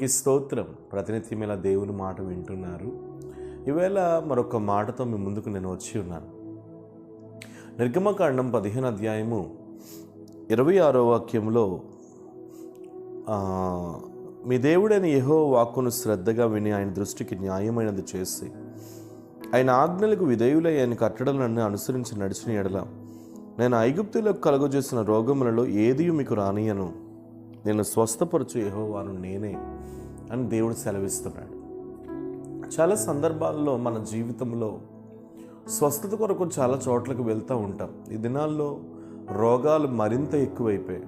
దేవునికి స్తోత్రం. ప్రతినిత్యం ఇలా దేవుని మాట వింటున్నారు. ఈవేళ మరొక మాటతో మీ ముందుకు నేను వచ్చి ఉన్నాను. నిర్గమకాండం 15 అధ్యాయము 26వ వాక్యంలో మీ దేవుడైన యెహోవా వాక్కును శ్రద్ధగా విని ఆయన దృష్టికి న్యాయమైనది చేసి ఆయన ఆజ్ఞలకు విధేయులై ఆయన కట్టడలను అనుసరించి నడిచిన ఎడల నేను ఐగుప్తులకు కలుగజేసిన రోగములలో ఏదియు మీకు రానియను, నేను స్వస్థపరచు యెహోవాను నేనే అని దేవుడు సెలవిస్తున్నాడు. చాలా సందర్భాల్లో మన జీవితంలో స్వస్థత కొరకు చాలా చోట్లకు వెళ్తూ ఉంటాం. ఈ దినాల్లో రోగాలు మరింత ఎక్కువైపోయాయి,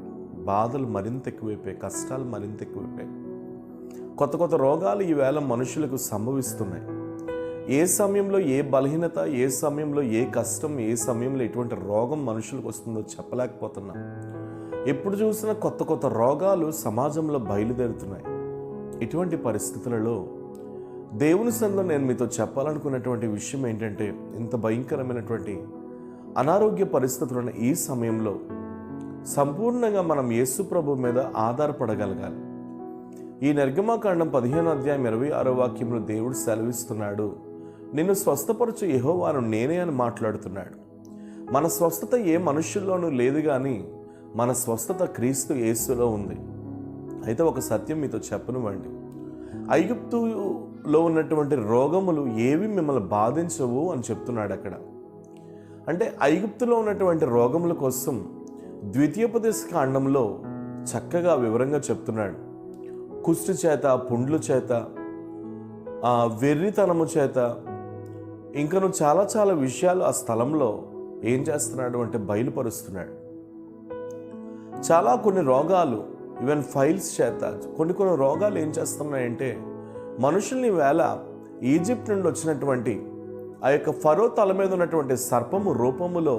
బాధలు మరింత ఎక్కువైపోయాయి, కష్టాలు మరింత ఎక్కువైపోయాయి. కొత్త కొత్త రోగాలు ఈవేళ మనుషులకు సంభవిస్తున్నాయి. ఏ సమయంలో ఏ బలహీనత, ఏ సమయంలో ఏ కష్టం, ఏ సమయంలో ఎటువంటి రోగం మనుషులకు వస్తుందో చెప్పలేకపోతున్నాం. ఎప్పుడు చూసినా కొత్త కొత్త రోగాలు సమాజంలో బయలుదేరుతున్నాయి. ఇటువంటి పరిస్థితులలో దేవుని సన్నిధిలో నేను మీతో చెప్పాలనుకున్నటువంటి విషయం ఏంటంటే, ఇంత భయంకరమైనటువంటి అనారోగ్య పరిస్థితులను ఈ సమయంలో సంపూర్ణంగా మనం యేసు ప్రభు మీద ఆధారపడగలగాలి. ఈ నిర్గమకాండం 15 అధ్యాయం 26వ వాక్యంలో దేవుడు సెలవిస్తున్నాడు, నిన్ను స్వస్థపరచు యెహోవాను నేనే అని మాట్లాడుతున్నాడు. మన స్వస్థత ఏ మనుష్యుల్లోనూ లేదు, కానీ మన స్వస్థత క్రీస్తు యేసులో ఉంది. అయితే ఒక సత్యం మీతో చెప్పనివ్వండి, ఐగుప్తులో ఉన్నటువంటి రోగములు ఏవి మిమ్మల్ని బాధించవు అని చెప్తున్నాడు అక్కడ. అంటే ఐగుప్తులో ఉన్నటువంటి రోగముల కోసం ద్వితీయోపదేశ కాండంలో చక్కగా వివరంగా చెప్తున్నాడు. కుష్టు చేత, పుండ్లు చేత, వెర్రితనము చేత, ఇంకను చాలా చాలా విషయాలు ఆ స్థలంలో ఏం చేస్తున్నాడు అంటే బయలుపరుస్తున్నాడు. కొన్ని రోగాలు, ఈవెన్ ఫైల్స్ చేత కొన్ని రోగాలు ఏం చేస్తున్నాయంటే మనుషుల్ని వేళ ఈజిప్ట్ నుండి వచ్చినటువంటి ఆ యొక్క ఫరో తల మీద ఉన్నటువంటి సర్పము రూపములో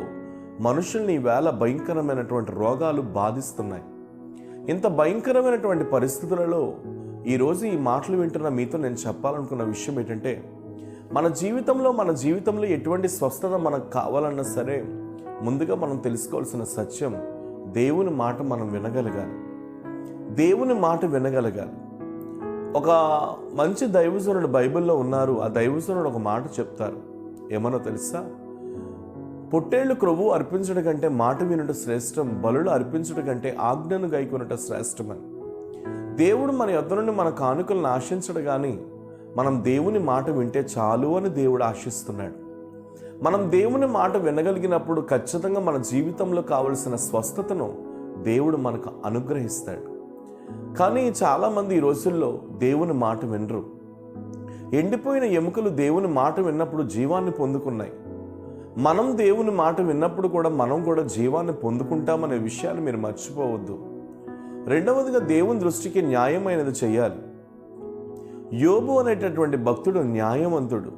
మనుషుల్ని వేళ భయంకరమైనటువంటి రోగాలు బాధిస్తున్నాయి. ఇంత భయంకరమైనటువంటి పరిస్థితులలో ఈరోజు ఈ మాటలు వింటున్న మీతో నేను చెప్పాలనుకున్న విషయం ఏంటంటే, మన జీవితంలో ఎటువంటి స్వస్థత మనకు కావాలన్నా సరే ముందుగా మనం తెలుసుకోవాల్సిన సత్యం, దేవుని మాట మనం వినగలగాలి. దేవుని మాట వినగలగాలి. ఒక మంచి దైవజనుడు బైబిల్లో ఉన్నారు. ఆ దైవజనుడు ఒక మాట చెప్తారు. ఏమనో తెలుసా? పొట్టేళ్లు క్రొవ్వు అర్పించడం కంటే మాట వినుట శ్రేష్టం, బలులు అర్పించడం కంటే ఆజ్ఞను గైకొనుట శ్రేష్టమని. దేవుడు మన యొద్ద నుండి మన కానుకలను ఆశించడు, కానీ మనం దేవుని మాట వింటే చాలు అని దేవుడు ఆశిస్తున్నాడు. మనం దేవుని మాట వినగలిగినప్పుడు ఖచ్చితంగా మన జీవితంలో కావలసిన స్వస్థతను దేవుడు మనకు అనుగ్రహిస్తాడు. కానీ చాలామంది ఈ రోజుల్లో దేవుని మాట వినరు. ఎండిపోయిన ఎముకలు దేవుని మాట విన్నప్పుడు జీవాన్ని పొందుకున్నాయి. మనం దేవుని మాట విన్నప్పుడు కూడా మనం కూడా జీవాన్ని పొందుకుంటామనే విషయాన్ని మీరు మర్చిపోవద్దు. రెండవదిగా దేవుని దృష్టికి న్యాయమైనది చేయాలి. యోబు అనేటటువంటి భక్తుడు న్యాయవంతుడు.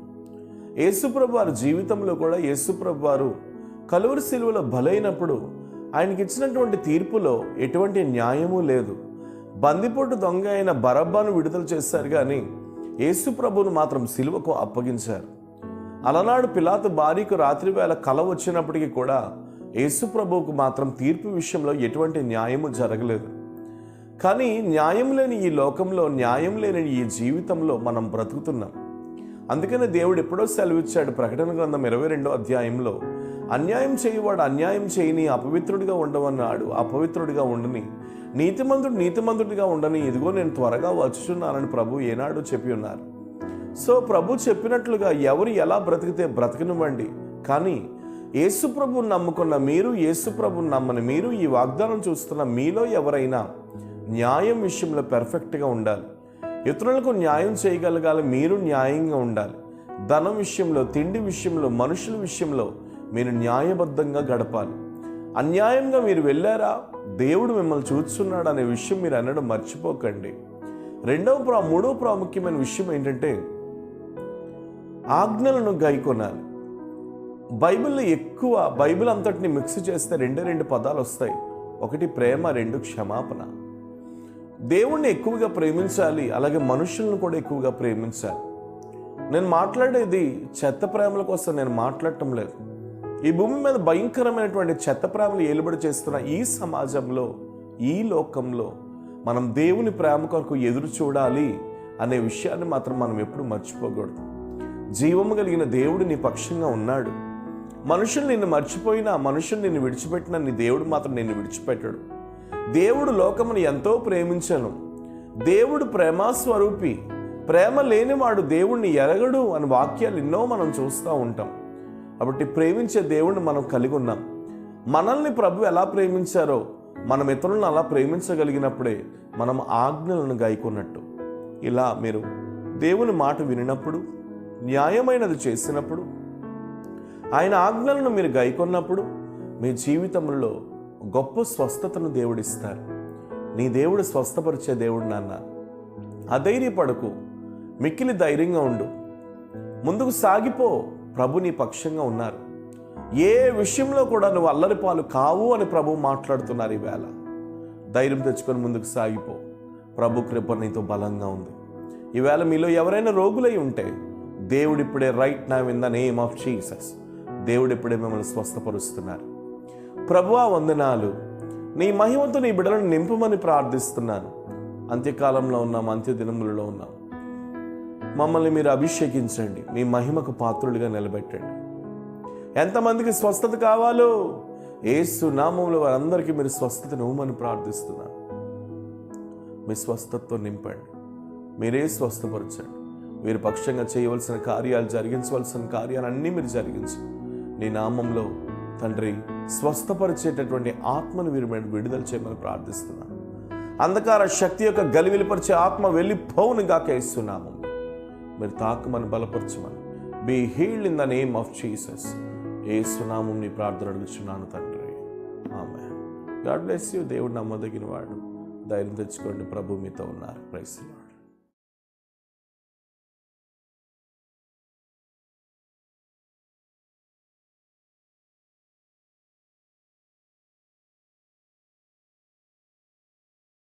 యేసుప్రభు వారి జీవితంలో కూడా యేసుప్రభు వారు కలువరి శిలువలో బలైనప్పుడు ఆయనకి ఇచ్చినటువంటి తీర్పులో ఎటువంటి న్యాయము లేదు. బందిపోటు దొంగ అయిన బరబ్బాను విడుదల చేశారు, కానీ యేసుప్రభును మాత్రం శిలువకు అప్పగించారు. అలనాడు పిలాతు భార్యకు రాత్రి వేళ కల వచ్చినప్పటికీ కూడా యేసుప్రభువుకు మాత్రం తీర్పు విషయంలో ఎటువంటి న్యాయము జరగలేదు. కానీ న్యాయం లేని ఈ లోకంలో, న్యాయం లేని ఈ జీవితంలో మనం బ్రతుకుతున్నాం. అందుకనే దేవుడు ఎప్పుడో సెలవిచ్చాడు. ప్రకటన గ్రంథం 22వ అధ్యాయంలో, అన్యాయం చేయవాడు అన్యాయం చేయని, అపవిత్రుడిగా ఉండవన్నాడు అపవిత్రుడిగా ఉండని, నీతిమంతుడిగా ఉండని, ఇదిగో నేను త్వరగా వచ్చుచున్నానని ప్రభు ఏనాడు చెప్పి ఉన్నారు. సో ప్రభు చెప్పినట్లుగా ఎవరు ఎలా బ్రతికితే బ్రతకనివ్వండి, కానీ యేసుప్రభుని నమ్ముకున్న మీరు, యేసుప్రభుని నమ్మని మీరు, ఈ వాగ్దానం చూస్తున్న మీలో ఎవరైనా న్యాయం విషయంలో పెర్ఫెక్ట్గా ఉండాలి. ఇతరులకు న్యాయం చేయగలగాలి, మీరు న్యాయంగా ఉండాలి. ధనం విషయంలో, తిండి విషయంలో, మనుషుల విషయంలో మీరు న్యాయబద్ధంగా గడపాలి. అన్యాయంగా మీరు వెళ్ళారా, దేవుడు మిమ్మల్ని చూస్తున్నాడు అనే విషయం మీరు అనడం మర్చిపోకండి. మూడవ ప్రాముఖ్యమైన విషయం ఏంటంటే, ఆజ్ఞలను గైకొనాలి. బైబిల్ అంతటిని మిక్స్ చేస్తే రెండు పదాలు వస్తాయి. ఒకటి ప్రేమ, రెండు క్షమాపణ. దేవుణ్ణి ఎక్కువగా ప్రేమించాలి, అలాగే మనుషులను కూడా ఎక్కువగా ప్రేమించాలి. నేను మాట్లాడేది చెత్త ప్రేమల కోసం నేను మాట్లాడటం లేదు. ఈ భూమి మీద భయంకరమైనటువంటి చెత్త ప్రేమలు ఏలుబడి చేస్తున్న ఈ సమాజంలో, ఈ లోకంలో మనం దేవుని ప్రేమ కొరకు ఎదురు చూడాలి అనే విషయాన్ని మాత్రం మనం ఎప్పుడు మర్చిపోకూడదు. జీవము కలిగిన దేవుడు నీ పక్షంగా ఉన్నాడు. మనుషులు నిన్ను మర్చిపోయినా, మనుషులు నిన్ను విడిచిపెట్టినా నీ దేవుడు మాత్రం నిన్ను విడిచిపెట్టాడు. దేవుడు లోకమును ఎంతో ప్రేమించను. దేవుడు ప్రేమాస్వరూపి. ప్రేమ లేనివాడు దేవుణ్ణి ఎరగడు అని వాక్యాలు ఎన్నో మనం చూస్తూ ఉంటాం. కాబట్టి ప్రేమించే దేవుణ్ణి మనం కలిగి ఉన్నాం. మనల్ని ప్రభు ఎలా ప్రేమించారో మనం ఇతరులను అలా ప్రేమించగలిగినప్పుడే మనం ఆజ్ఞలను గైకొన్నట్టు. ఇలా మీరు దేవుని మాట వినినప్పుడు, న్యాయమైనది చేసినప్పుడు, ఆయన ఆజ్ఞలను మీరు గైకొన్నప్పుడు మీ జీవితంలో గొప్ప స్వస్థతను దేవుడిస్తారు. నీ దేవుడు స్వస్థపరిచే దేవుడు నాన్న. అధైర్యపడకు, మిక్కిలి ధైర్యంగా ఉండు, ముందుకు సాగిపో. ప్రభు నీ పక్షంగా ఉన్నారు. ఏ విషయంలో కూడా నువ్వు అల్లరిపాలు కావు అని ప్రభు మాట్లాడుతున్నారు. ఈవేళ ధైర్యం తెచ్చుకొని ముందుకు సాగిపో. ప్రభు కృప నీతో బలంగా ఉంది. ఈవేళ మీలో ఎవరైనా రోగులై ఉంటే దేవుడు ఇప్పుడే right now in the name of Jesus దేవుడు ఇప్పుడే మిమ్మల్ని స్వస్థపరుస్తున్నారు. ప్రభువా వందనాలు. నీ మహిమతో నీ బిడ్డలను నింపమని ప్రార్థిస్తున్నాను. అంత్యకాలంలో ఉన్నాం, అంత్య దినములలో ఉన్నాం. మమ్మల్ని మీరు అభిషేకించండి, మీ మహిమకు పాత్రులుగా నిలబెట్టండి. ఎంతమందికి స్వస్థత కావాలో యేసు నామములో వారందరికీ మీరు స్వస్థతను ఇవ్వమని ప్రార్థిస్తున్నాను. మీ స్వస్థతతో నింపండి, మీరే స్వస్థపరచండి. మీరు పక్షంగా చేయవలసిన కార్యాలు, జరిగించవలసిన కార్యాలన్నీ మీరు జరిగించండి. నీ నామంలో తండ్రి స్వస్థపరిచేటటువంటి ఆత్మను మీరు విడుదల చేయమని ప్రార్థిస్తున్నాను. అంధకార శక్తి యొక్క గలివిలిపరిచే ఆత్మ వెళ్ళిపోవును గాక యేసు నామములో. మీరు తాకమని బలపరచమని. Be healed in the name of Jesus. Yesu నామం నీ ప్రార్థన అడుగుచున్నాను తండ్రి. ఆమేన్. God bless you. దేవుడు నమ్మదగిన వాడు. ధైర్యం తెచ్చుకోండి, ప్రభు మీతో ఉన్నారు. Praise the lord.